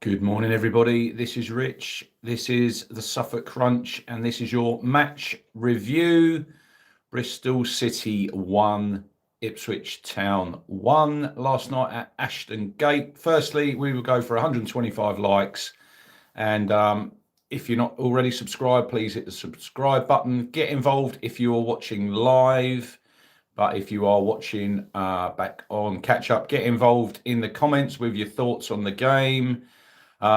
Good morning, everybody. This is Rich. This is the Suffolk Crunch, and this is your match review. Bristol City 1, Ipswich Town 1 last night at Ashton Gate. Firstly, we will go for 125 likes. And if you're not already subscribed, please hit the subscribe button. Get involved if you are watching live. But if you are watching back on catch up, get involved in the comments with your thoughts on the game.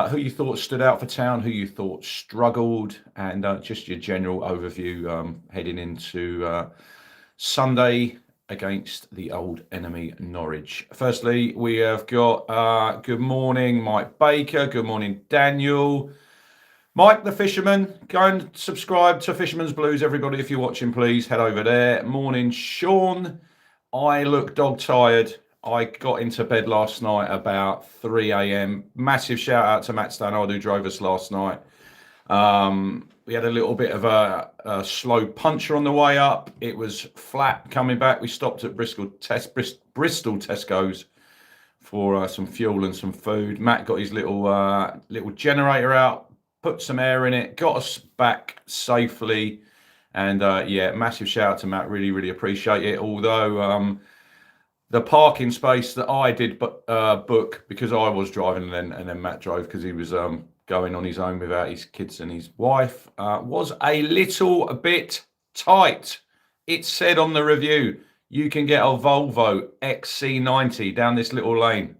Who you thought stood out for Town, who you thought struggled, and just your general overview heading into Sunday against the old enemy Norwich. Firstly, we have got good morning, Mike Baker. Good morning, Daniel. Mike the Fisherman, go and subscribe to Fisherman's Blues, everybody. If you're watching, please head over there. Morning, Sean. I look dog tired. I got into bed last night about 3 a.m. Massive shout out to Matt Stannard who drove us last night. We had a little bit of a slow puncher on the way up. It was flat coming back. We stopped at Bristol Tesco's for some fuel and some food. Matt got his little generator out, put some air in it, got us back safely. And yeah, massive shout out to Matt. Really, really appreciate it. Although the parking space that I did book because I was driving and then Matt drove because he was going on his own without his kids and his wife was a little bit tight. It said on the review, you can get a Volvo XC90 down this little lane.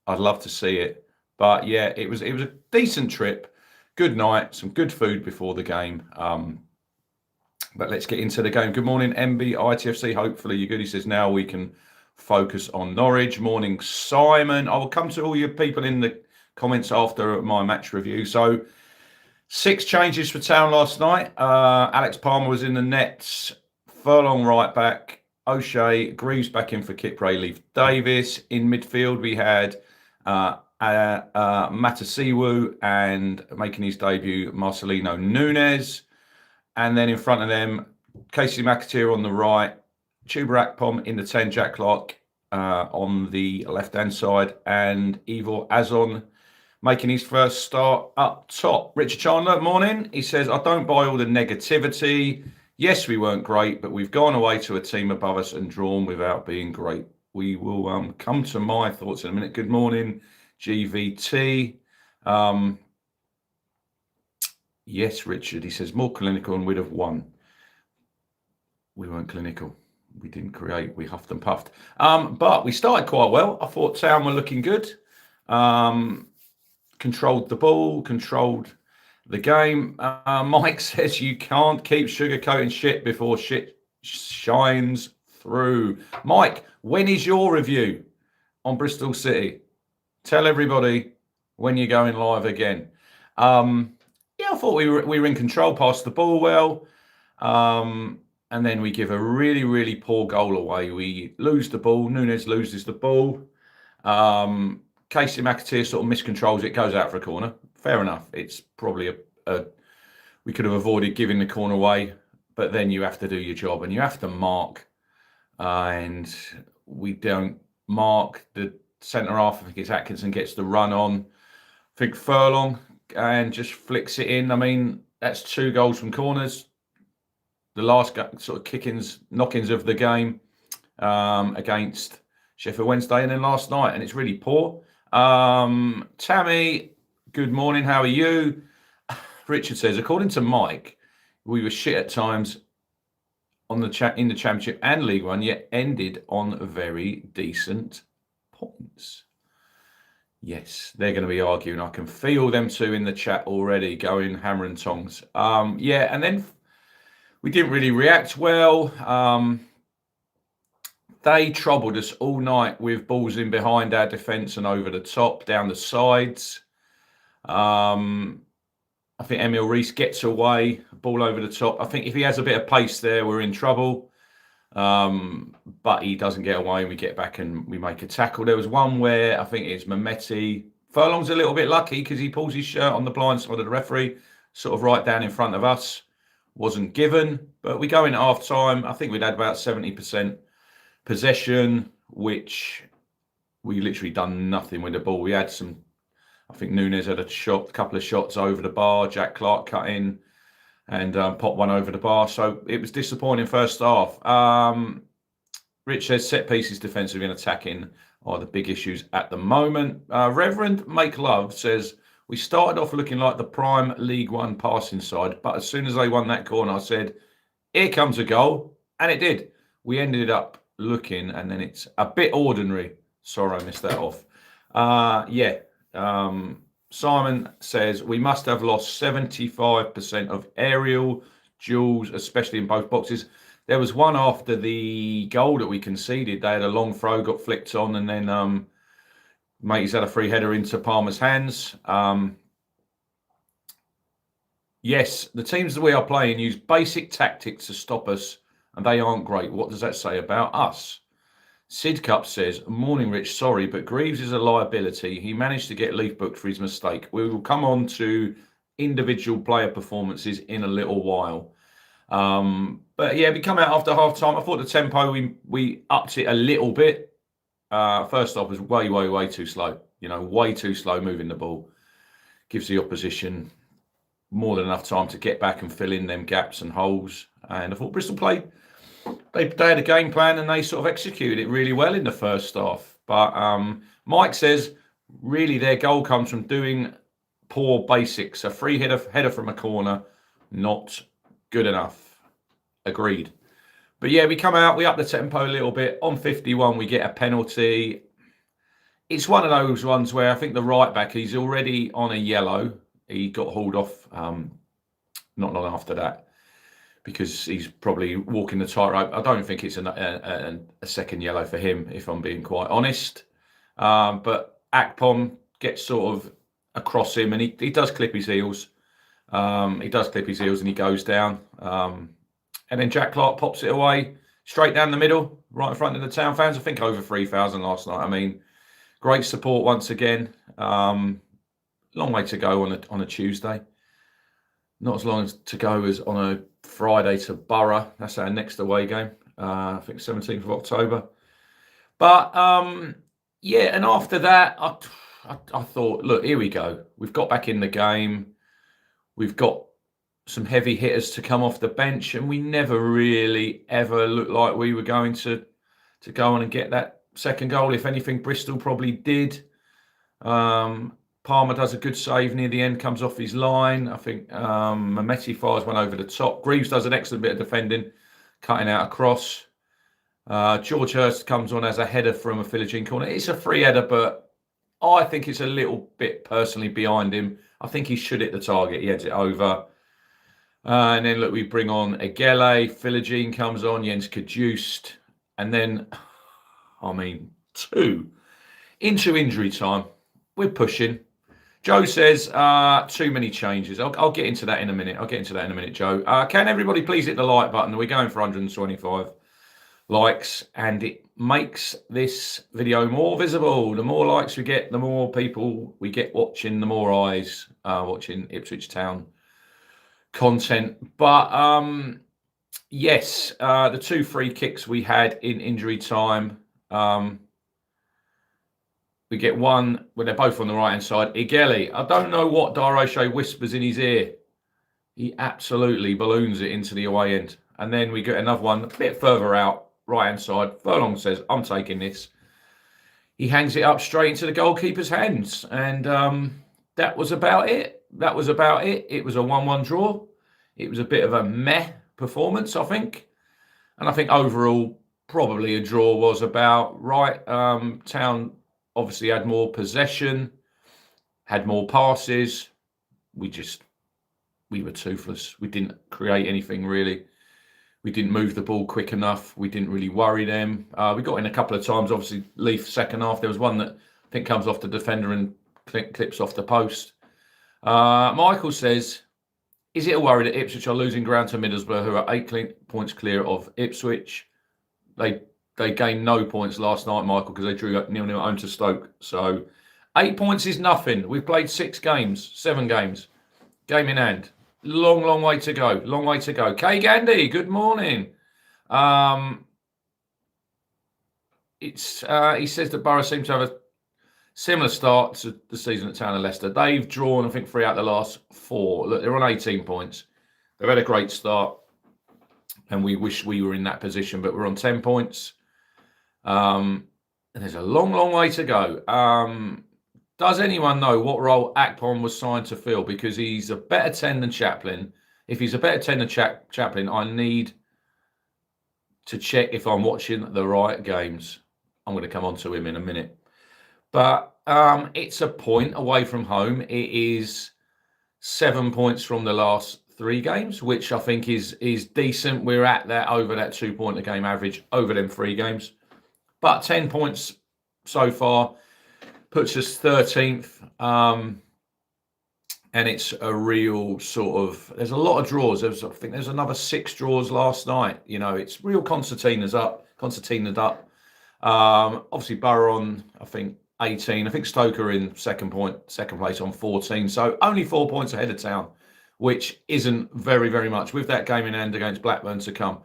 I'd love to see it. But yeah, it was a decent trip. Good night, some good food before the game. But let's get into the game. Good morning, MB ITFC. Hopefully you're good. He says now we can focus on Norwich. Morning, Simon. I will come to all your people in the comments after my match review. So 6 changes for Town last night. Alex Palmer was in the nets. Furlong right back. O'Shea. Greaves back in for Kip Rayleigh Davis. In midfield we had Matasiwu and making his debut Marcelino Nunes. And then in front of them, Casey McAteer on the right, Chuba Akpom in the 10, Jack Clark on the left-hand side, and Ivor Azon making his first start up top. Richard Chandler, morning. He says, I don't buy all the negativity. Yes, we weren't great, but we've gone away to a team above us and drawn without being great. We will come to my thoughts in a minute. Good morning, GVT. Yes, Richard, he says, more clinical and we'd have won. We weren't clinical. We didn't create. We huffed and puffed. But we started quite well. I thought Town were looking good. Controlled the ball, controlled the game. Mike says you can't keep sugarcoating shit before shit shines through. Mike, when is your review on Bristol City? Tell everybody when you're going live again. Yeah, I thought we were in control, passed the ball well. And then we give a really, really poor goal away. We lose the ball. Nunes loses the ball. Casey McAteer sort of miscontrols it, goes out for a corner. Fair enough. It's probably we could have avoided giving the corner away, but then you have to do your job and you have to mark. And we don't mark. The centre half, I think it's Atkinson, gets the run on. I think Furlong and just flicks it in. I mean, that's 2 goals from corners. The last sort of knockings of the game against Sheffield Wednesday, and then last night, and it's really poor. Tammy, good morning. How are you? Richard says, according to Mike, we were shit at times on in the Championship and League One, yet ended on very decent points. Yes, they're going to be arguing. I can feel them two in the chat already going hammer and tongs. Yeah, and then we didn't really react well. They troubled us all night with balls in behind our defence and over the top, down the sides. I think Emil Reese gets away, ball over the top. I think if he has a bit of pace there, we're in trouble. But he doesn't get away and we get back and we make a tackle. There was one where I think it's Mehmeti. Furlong's a little bit lucky because he pulls his shirt on the blind side of the referee, sort of right down in front of us. Wasn't given, but we go in at half time. I think we'd had about 70% possession, which we literally done nothing with the ball. We had some I think Nunes had a couple of shots over the bar. Jack Clark cut in and popped one over the bar. So it was disappointing first half. Rich says set pieces, defensive and attacking are the big issues at the moment. Reverend Make Love says, we started off looking like the prime League One passing side, but as soon as they won that corner, I said, here comes a goal. And it did. We ended up looking, and then it's a bit ordinary. Sorry, I missed that off. Simon says, we must have lost 75% of aerial duels, especially in both boxes. There was one after the goal that we conceded. They had a long throw, got flicked on, and then Matey's had a free header into Palmer's hands. Yes, the teams that we are playing use basic tactics to stop us, and they aren't great. What does that say about us? Sid Cup says, morning, Rich, sorry, but Greaves is a liability. He managed to get Leaf booked for his mistake. We will come on to individual player performances in a little while. But yeah, we come out after half time. I thought the tempo, we upped it a little bit. First off was way too slow. Way too slow moving the ball. Gives the opposition more than enough time to get back and fill in them gaps and holes. And I thought Bristol played. They had a game plan and they sort of executed it really well in the first half. But Mike says, really, their goal comes from doing poor basics. A free header from a corner, not good enough. Agreed. But yeah, we come out, we up the tempo a little bit. On 51, we get a penalty. It's one of those ones where I think the right back, he's already on a yellow. He got hauled off not long after that, because he's probably walking the tightrope. I don't think it's a second yellow for him, if I'm being quite honest. But Akpom gets sort of across him, and he does clip his heels. And he goes down. And then Jack Clark pops it away, straight down the middle, right in front of the town fans. I think over 3,000 last night. I mean, great support once again. Long way to go on a Tuesday. Not as long to go as on a Friday to Borough. That's our next away game. I think 17th of October. But yeah, and after that, I thought, look, here we go. We've got back in the game. We've got some heavy hitters to come off the bench, and we never really ever looked like we were going to go on and get that second goal. If anything, Bristol probably did. Palmer does a good save near the end, comes off his line. I think Mehmeti fires one over the top. Greaves does an excellent bit of defending, cutting out across. George Hurst comes on as a header from a Philogene corner. It's a free header, but I think it's a little bit personally behind him. I think he should hit the target. He heads it over. And then, look, we bring on Egele. Philogene comes on. Jens Kajust. And then, I mean, 2 into injury time. We're pushing. Joe says, too many changes. I'll get into that in a minute. Joe. Can everybody please hit the like button? We're going for 125 likes, and it makes this video more visible. The more likes we get, the more people we get watching, the more eyes watching Ipswich Town content. But yes, the 2 free kicks we had in injury time. We get one when they're both on the right hand side. Egele, I don't know what Daroche whispers in his ear. He absolutely balloons it into the away end. And then we get another one a bit further out, right hand side. Furlong says, I'm taking this. He hangs it up straight into the goalkeeper's hands. And that was about it. It was a 1-1 draw. It was a bit of a meh performance, I think. And I think overall, probably a draw was about right. Town obviously had more possession, had more passes. We were toothless. We didn't create anything really. We didn't move the ball quick enough. We didn't really worry them. We got in a couple of times. Obviously, Leaf second half. There was one that I think comes off the defender and clips off the post. Michael says, is it a worry that Ipswich are losing ground to Middlesbrough, who are 8 points clear of Ipswich? They gained no points last night, Michael, because they drew 0-0 at home to Stoke. So 8 points is nothing. We've played 7 games. Game in hand. Long way to go. Kay Gandhi, good morning. He says that Borough seems to have a Similar start to the season at Town and Leicester. They've drawn, I think, 3 out of the last 4. Look, they're on 18 points. They've had a great start, and we wish we were in that position, but we're on 10 points. And there's a long, long way to go. Does anyone know what role Akpom was signed to fill? Because he's a better 10 than Chaplin. If he's a better 10 than Chaplin, I need to check if I'm watching the right games. I'm going to come on to him in a minute. But it's a point away from home. It is 7 points from the last 3 games, which I think is decent. We're at that, over that 2-point a game average over them 3 games. But 10 points so far puts us 13th. And it's a real sort of, there's a lot of draws. I think there's another 6 draws last night. You know, it's real concertinaed up. Obviously Borough on, I think, 18. I think Stoke are in second place on 14. So only 4 points ahead of Town, which isn't very, very much, with that game in hand against Blackburn to come.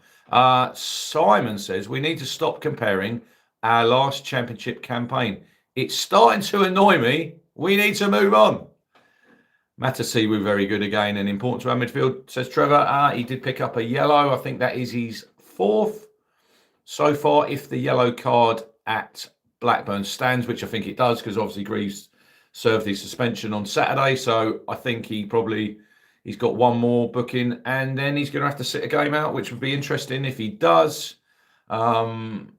Simon says we need to stop comparing our last championship campaign. It's starting to annoy me. We need to move on. Matasi were very good again and important to our midfield, says Trevor. He did pick up a yellow. I think that is his 4th so far, if the yellow card at Blackburn stands, which I think it does, because obviously Greaves served his suspension on Saturday. So I think he's got one more booking, and then he's going to have to sit a game out, which would be interesting if he does, because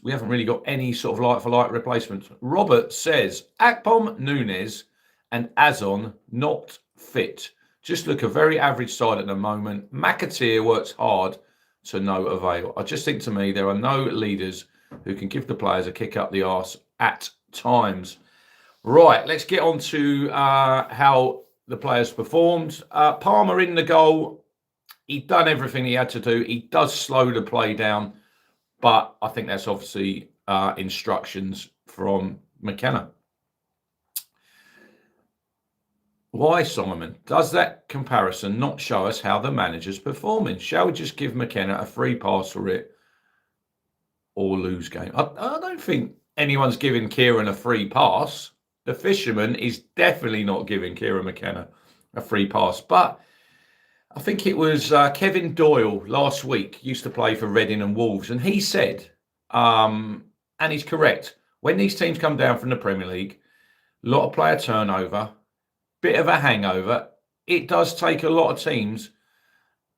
we haven't really got any sort of like-for-like replacements. Robert says, Akpom, Nunes and Azon not fit. Just look a very average side at the moment. McAteer works hard to no avail. I just think, to me, there are no leaders who can give the players a kick up the arse at times. Right, let's get on to how the players performed. Palmer in the goal. He'd done everything he had to do. He does slow the play down, but I think that's obviously instructions from McKenna. Why, Simon? Does that comparison not show us how the manager's performing? Shall we just give McKenna a free pass for it or lose game? I don't think anyone's giving Kieran a free pass. The Fisherman is definitely not giving Kieran McKenna a free pass. But I think it was Kevin Doyle last week, used to play for Reading and Wolves, and he said, and he's correct, when these teams come down from the Premier League, a lot of player turnover, bit of a hangover. It does take a lot of teams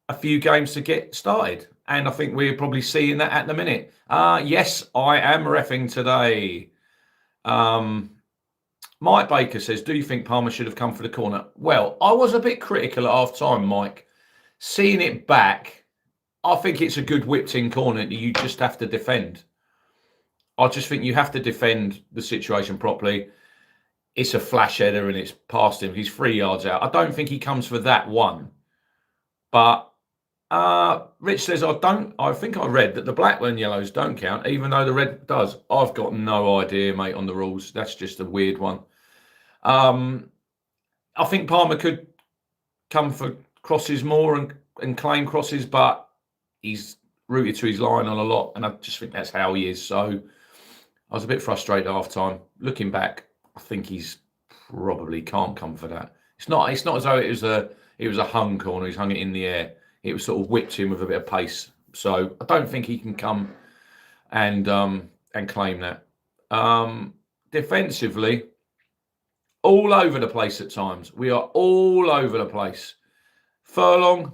a few games to get started. And I think we're probably seeing that at the minute. Yes, I am reffing today. Mike Baker says, do you think Palmer should have come for the corner? Well, I was a bit critical at half-time, Mike. Seeing it back, I think it's a good whipped-in corner that you just have to defend. I just think you have to defend the situation properly. It's a flash header and it's past him. He's 3 yards out. I don't think he comes for that one. But Rich says, I think I read that the Blackburn yellows don't count, even though the red does. I've got no idea, mate, on the rules. That's just a weird one. I think Palmer could come for crosses more and claim crosses, but he's rooted to his line on a lot, and I just think that's how he is. So I was a bit frustrated at half time. Looking back, I think he's probably can't come for that. It's not as though it was a hung corner. He's hung it in the air. It was sort of whipped him with a bit of pace. So I don't think he can come and claim that. Defensively, all over the place at times. We are all over the place. Furlong,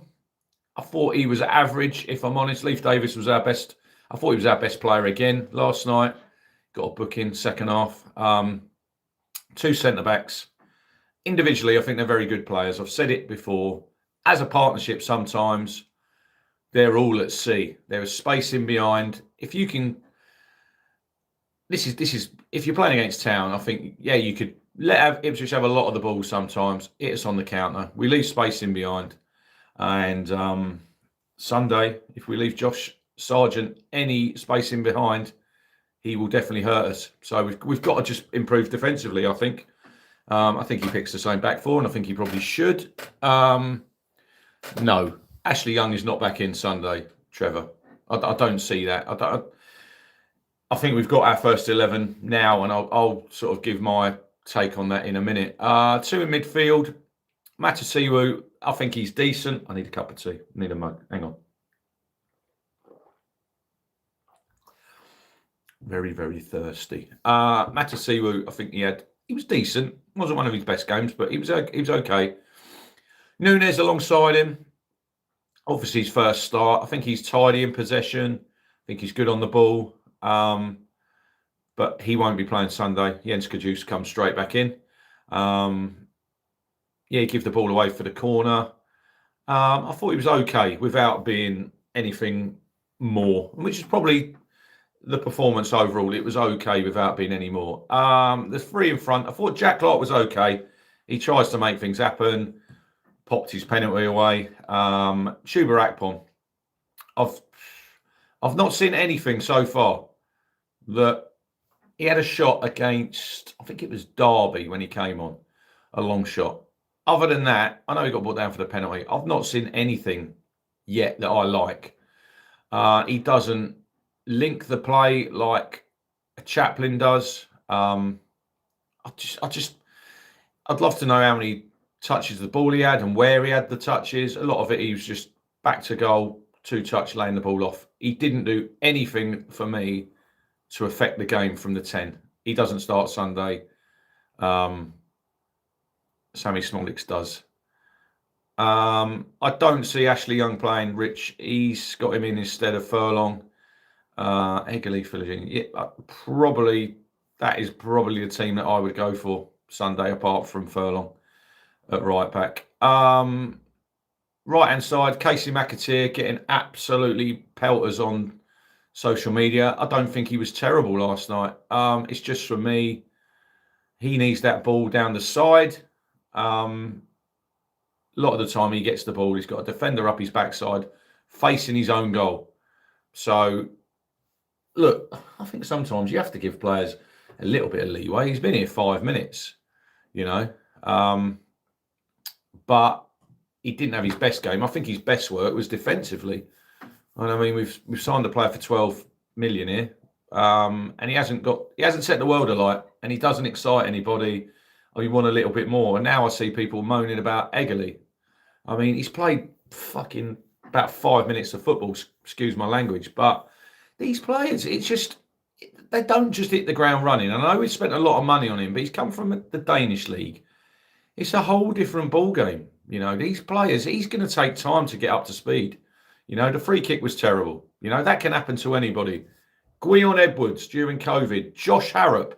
I thought he was average, if I'm honest. Leif Davis was our best. I thought he was our best player again last night. Got a booking second half. 2 centre-backs. Individually, I think they're very good players. I've said it before. As a partnership, sometimes they're all at sea. There is space in behind. If you can... This is if you're playing against Town, I think, yeah, you could let Ipswich have a lot of the ball sometimes. Hit us on the counter. We leave space in behind. And Sunday, if we leave Josh Sargent any space in behind, he will definitely hurt us. So we've got to just improve defensively, I think. I think he picks the same back four, and I think he probably should. No, Ashley Young is not back in Sunday, Trevor. I don't see that. I think we've got our first 11 now, and I'll sort of give my take on that in a minute. Two in midfield. Matasiwu, I think he's decent. I need a cup of tea. I need a mug. Hang on. Very, very thirsty. Matasiwu, I think he was decent. Wasn't one of his best games, but he was okay. Nunes alongside him. Obviously his first start. I think he's tidy in possession. I think he's good on the ball. But he won't be playing Sunday. Jens Kajus comes straight back in. He gave the ball away for the corner. I thought he was okay without being anything more, which is probably the performance overall. It was okay without being any more. The three in front, I thought Jack Clark was okay. He tries to make things happen, popped his penalty away. Chuba Akpom, I've not seen anything so far that he had a shot against, I think it was Derby when he came on, a long shot. Other than that, I know he got brought down for the penalty. I've not seen anything yet that I like. He doesn't link the play like Chaplin does. I'd love to know how many touches the ball he had and where he had the touches. A lot of it, he was just back to goal, 2-touch, laying the ball off. He didn't do anything for me to affect the game from the 10. He doesn't start Sunday. Sammy Smolix does. I don't see Ashley Young playing, Rich. He's got him in instead of Furlong. Egerly, Philogene. That is probably the team that I would go for Sunday, apart from Furlong at right back. Right hand side, Casey McAteer getting absolutely pelters on social media. I don't think he was terrible last night. It's just for me, he needs that ball down the side. A lot of the time he gets the ball, he's got a defender up his backside, facing his own goal. So, look, I think sometimes you have to give players a little bit of leeway. He's been here 5 minutes, but he didn't have his best game. I think his best work was defensively. And I mean, we've signed a player for 12 million here, and he hasn't set the world alight, and he doesn't excite anybody. We want a little bit more. And now I see people moaning about Egerly. I mean, he's played fucking about 5 minutes of football, excuse my language. But these players, they don't just hit the ground running. I know we've spent a lot of money on him, but he's come from the Danish league. It's a whole different ball game. These players, he's going to take time to get up to speed. The free kick was terrible. That can happen to anybody. Guion Edwards during COVID. Josh Harrop.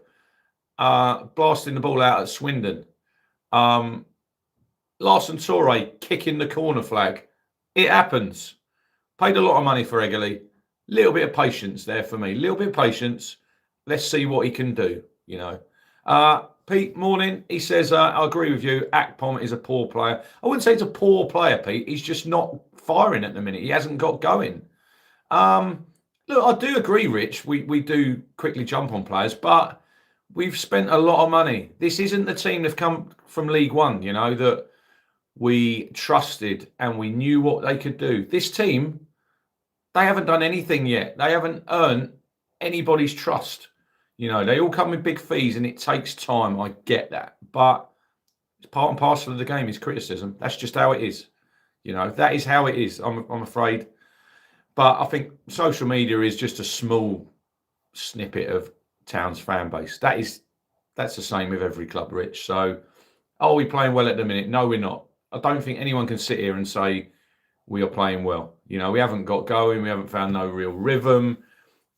Blasting the ball out at Swindon. Larson Toure kicking the corner flag. It happens. Paid a lot of money for Egerly. Little bit of patience there for me. Little bit of patience. Let's see what he can do, Pete, morning. He says, I agree with you. Akpom is a poor player. I wouldn't say he's a poor player, Pete. He's just not firing at the minute. He hasn't got going. Look, I do agree, Rich. We do quickly jump on players, but we've spent a lot of money. This isn't the team that's come from League One, that we trusted and we knew what they could do. This team, they haven't done anything yet. They haven't earned anybody's trust. They all come with big fees and it takes time. I get that. But it's part and parcel of the game is criticism. That's just how it is. That is how it is, I'm afraid. But I think social media is just a small snippet of Town's fan base. That's the same with every club, Rich. So, are we playing well at the minute? No, we're not. I don't think anyone can sit here and say we are playing well. We haven't got going. We haven't found no real rhythm.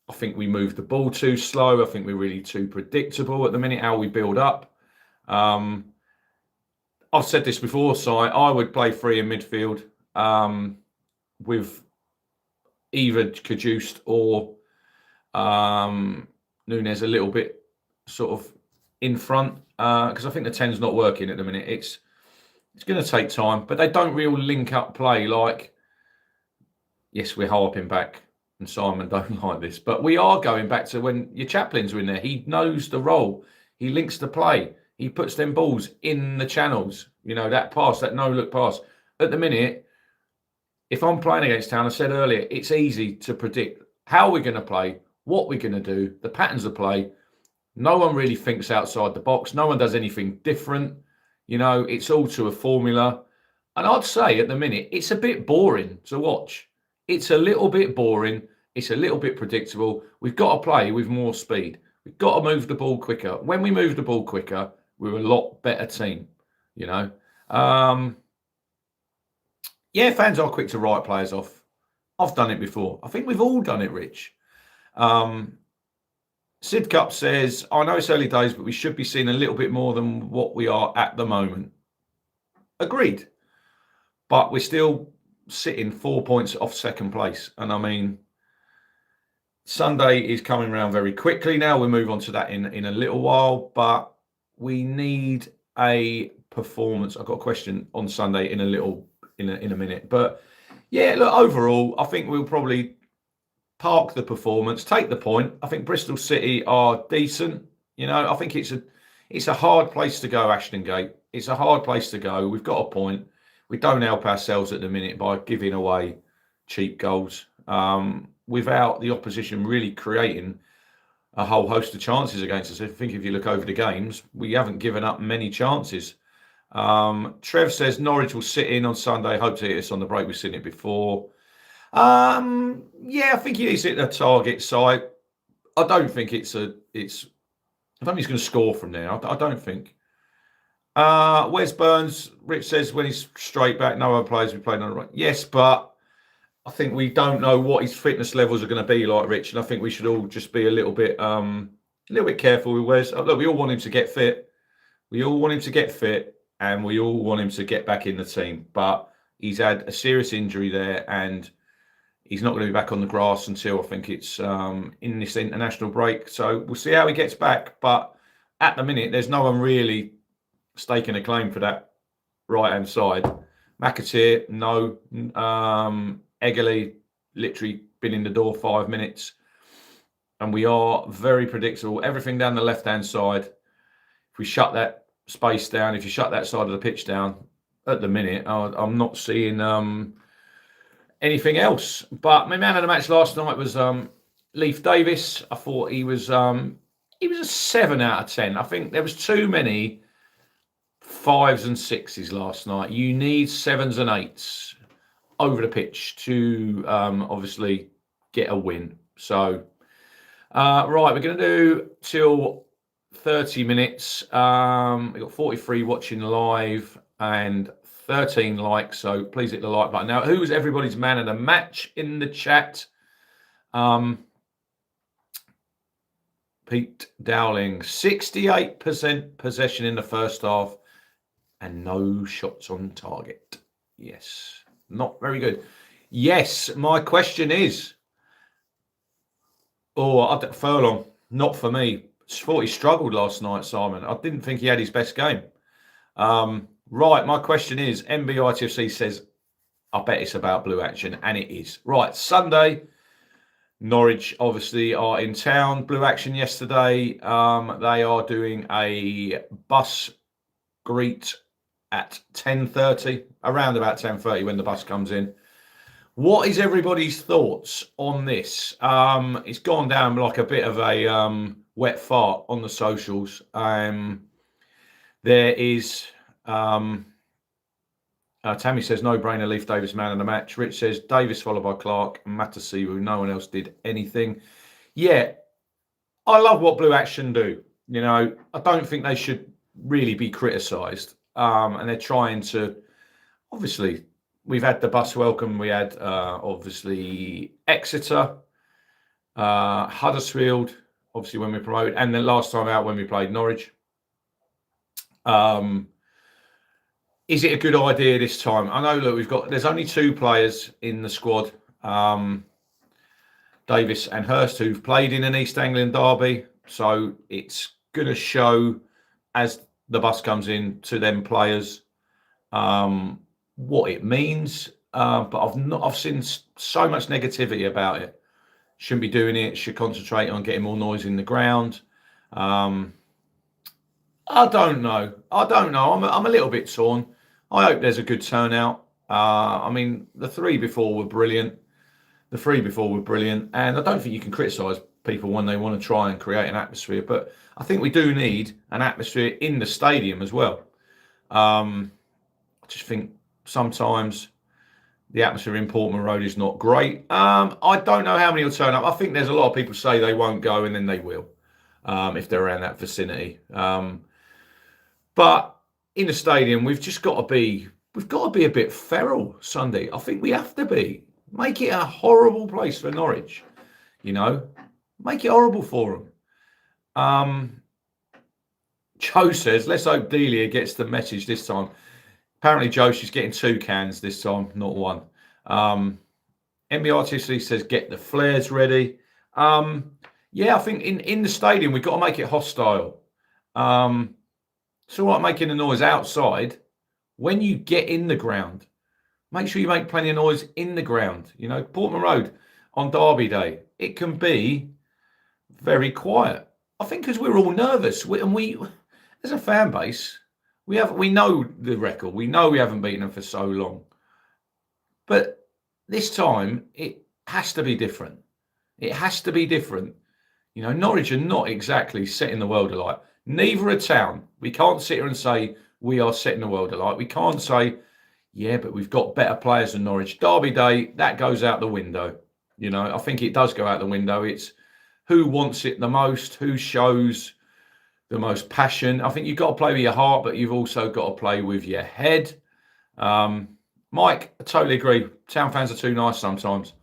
I think we move the ball too slow. I think we're really too predictable at the minute, how we build up. I've said this before, so I would play three in midfield with either Kajust or Nunes a little bit sort of in front because I think the 10's not working at the minute. It's going to take time, but they don't really link up play like, yes, we're harping back and Simon don't like this, but we are going back to when your Chaplins were in there. He knows the role. He links the play. He puts them balls in the channels. That pass, that no-look pass. At the minute, if I'm playing against Town, I said earlier, it's easy to predict how we're going to play, what we're going to do, the patterns of play. No one really thinks outside the box. No one does anything different. You know, it's all to a formula. And I'd say at the minute, it's a bit boring to watch. It's a little bit boring. It's a little bit predictable. We've got to play with more speed. We've got to move the ball quicker. When we move the ball quicker, we're a lot better team, you know. Yeah, fans are quick to write players off. I've done it before. I think we've all done it, Rich. Sid Cup says, I know it's early days, but we should be seeing a little bit more than what we are at the moment. Agreed. But we're still sitting 4 points off second place. And I mean, Sunday is coming around very quickly now. We'll move on to that in a little while. But we need a performance. I've got a question on Sunday in a minute. But yeah, look, overall, I think we'll probably park the performance, take the point. I think Bristol City are decent. You know, I think it's a hard place to go, Ashton Gate. It's a hard place to go. We've got a point. We don't help ourselves at the minute by giving away cheap goals without the opposition really creating a whole host of chances against us. I think if you look over the games, we haven't given up many chances. Trev says Norwich will sit in on Sunday. Hope to hit us on the break. We've seen it before. Yeah, I think he needs to hit the target side. I don't think I don't think he's going to score from there. I don't think. Wes Burns, Rich says when he's straight back, no other players we played on the right. Yes, but I think we don't know what his fitness levels are going to be like, Rich, and I think we should all just be a little bit careful with Wes. Look, we all want him to get fit. We all want him to get fit, and we all want him to get back in the team. But he's had a serious injury there, and he's not going to be back on the grass until I think it's in this international break. So we'll see how he gets back. But at the minute, there's no one really staking a claim for that right-hand side. McAteer, no. Eggerly, literally been in the door 5 minutes. And we are very predictable. Everything down the left-hand side, if we shut that space down, if you shut that side of the pitch down, at the minute, I'm not seeing anything else. But my man of the match last night was Leif Davis. I thought he was a 7 out of 10. I think there was too many 5s and 6s last night. You need 7s and 8s over the pitch to obviously get a win. So, right, we're going to do till 30 minutes. We've got 43 watching live and 13 likes, so please hit the like button. Now, who's everybody's man of the match in the chat? Pete Dowling, 68% possession in the first half and no shots on target. Yes, not very good. Yes, my question is, Furlong, not for me. I thought he struggled last night, Simon. I didn't think he had his best game. Right, my question is, MBITFC says, I bet it's about Blue Action, and it is. Right, Sunday, Norwich obviously are in town. Blue Action yesterday, they are doing a bus greet at 10:30, around about 10:30 when the bus comes in. What is everybody's thoughts on this? It's gone down like a bit of a wet fart on the socials. There is... Tammy says no brainer, Leif Davis man of the match. Rich says Davis followed by Clark and Matasiwu. No one else did anything. Yeah, I love what Blue Action do. You know, I don't think they should really be criticised. And they're trying to, obviously, we've had the bus welcome. We had obviously Exeter, Huddersfield, obviously when we promoted, and then last time out when we played Norwich. Is it a good idea this time? I know, look, there's only 2 players in the squad, Davis and Hurst, who've played in an East Anglian derby. So it's going to show as the bus comes in to them players what it means. But I've seen so much negativity about it. Shouldn't be doing it. Should concentrate on getting more noise in the ground. I don't know. I'm a little bit torn. I hope there's a good turnout. I mean, the 3 before were brilliant. And I don't think you can criticise people when they want to try and create an atmosphere. But I think we do need an atmosphere in the stadium as well. I just think sometimes the atmosphere in Portman Road is not great. I don't know how many will turn up. I think there's a lot of people say they won't go, and then they will if they're around that vicinity. But in the stadium, we've got to be a bit feral Sunday. I think we have to be. Make it a horrible place for Norwich, Make it horrible for them. Joe says, let's hope Delia gets the message this time. Apparently, Joe, she's getting 2 cans this time, not 1. MBRTC says, get the flares ready. Yeah, I think in the stadium, we've got to make it hostile. It's all right making a noise outside. When you get in the ground, make sure you make plenty of noise in the ground. Portman Road on Derby Day, it can be very quiet. I think because we're all nervous. We as a fan base, we know the record. We know we haven't beaten them for so long. But this time, it has to be different. It has to be different. Norwich are not exactly setting the world alight. Neither are Town. We can't sit here and say we are setting the world alight. We can't say, yeah, but we've got better players than Norwich. Derby Day, that goes out the window. I think it does go out the window. It's who wants it the most, who shows the most passion. I think you've got to play with your heart, but you've also got to play with your head. Mike, I totally agree. Town fans are too nice sometimes.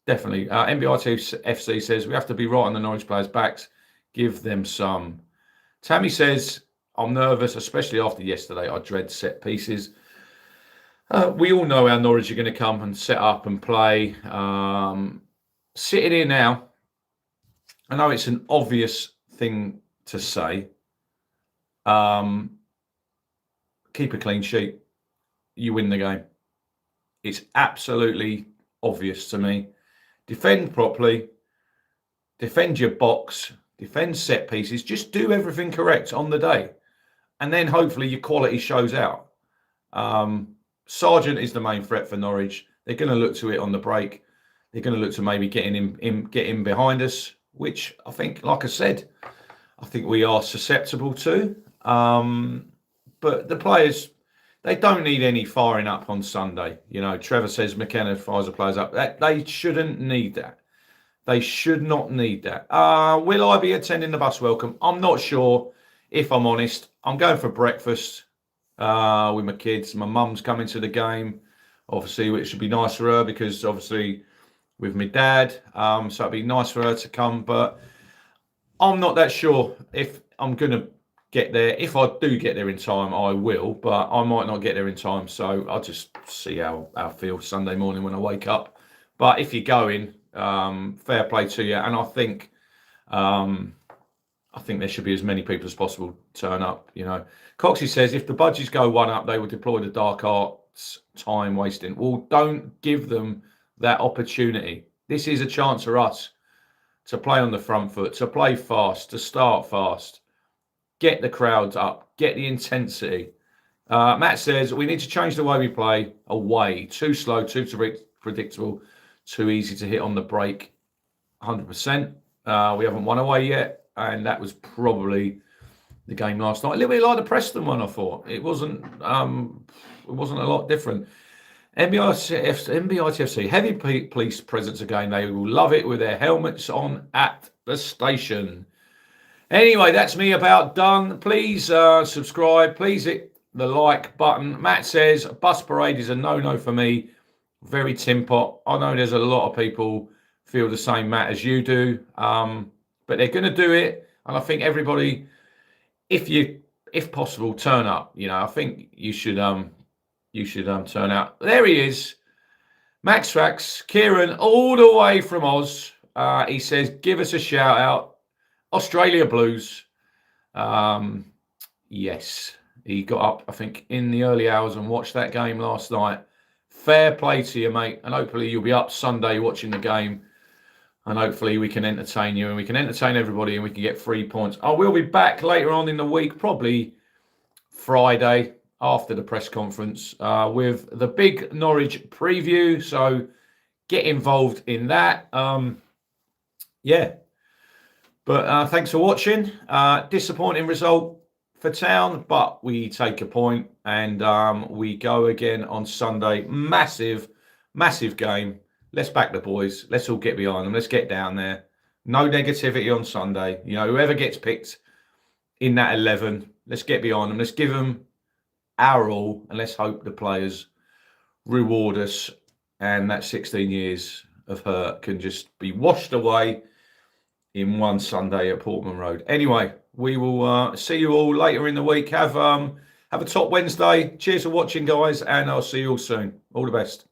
Definitely. MBIT FC says we have to be right on the Norwich players' backs. Give them some. Tammy says, I'm nervous, especially after yesterday. I dread set pieces. We all know how Norwich are going to come and set up and play. Sitting here now, I know it's an obvious thing to say. Keep a clean sheet. You win the game. It's absolutely obvious to me. Defend properly. Defend your box. Defend set pieces. Just do everything correct on the day. And then hopefully your quality shows out. Sargent is the main threat for Norwich. They're going to look to it on the break. They're going to look to maybe get in behind us, which I think, like I said, I think we are susceptible to. But the players, they don't need any firing up on Sunday. Trevor says McKenna fires the players up. They shouldn't need that. They should not need that. Will I be attending the bus welcome? I'm not sure, if I'm honest. I'm going for breakfast with my kids. My mum's coming to the game, obviously, which would be nice for her because, obviously, with my dad. So it'd be nice for her to come. But I'm not that sure if I'm going to get there. If I do get there in time, I will. But I might not get there in time. So I'll just see how I feel Sunday morning when I wake up. But if you're going, fair play to you. And I think there should be as many people as possible turn up. Coxie says if the budgies go 1 up, they will deploy the dark arts time wasting. Well, don't give them that opportunity. This is a chance for us to play on the front foot, to play fast, to start fast, get the crowds up, get the intensity. Matt says we need to change the way we play away. Too slow, too predictable, too easy to hit on the break. 100%. We haven't won away yet, and that was probably the game last night. A little bit like the Preston one, I thought. It wasn't a lot different. MBITFC, heavy police presence again. They will love it with their helmets on at the station. Anyway, that's me about done. Please subscribe. Please hit the like button. Matt says, bus parade is a no-no for me. Very tin pot. I know there's a lot of people feel the same, Matt, as you do. But they're going to do it. And I think everybody, if possible, turn up. I think you should turn out. There he is. Max Fax, Kieran, all the way from Oz. He says, give us a shout out. Australia Blues. Yes, he got up, I think, in the early hours and watched that game last night. Fair play to you, mate. And hopefully you'll be up Sunday watching the game. And hopefully we can entertain you and we can entertain everybody and we can get 3 points. I will be back later on in the week, probably Friday after the press conference with the big Norwich preview. So get involved in that. yeah. But thanks for watching. Disappointing result for Town, but we take a point and we go again on Sunday. Massive, massive game. Let's back the boys. Let's all get behind them. Let's get down there. No negativity on Sunday. You know, whoever gets picked in that 11, let's get behind them. Let's give them our all, and let's hope the players reward us, and that 16 years of hurt can just be washed away in one Sunday at Portman Road. Anyway, we will see you all later in the week. Have a top Wednesday. Cheers for watching, guys, and I'll see you all soon. All the best.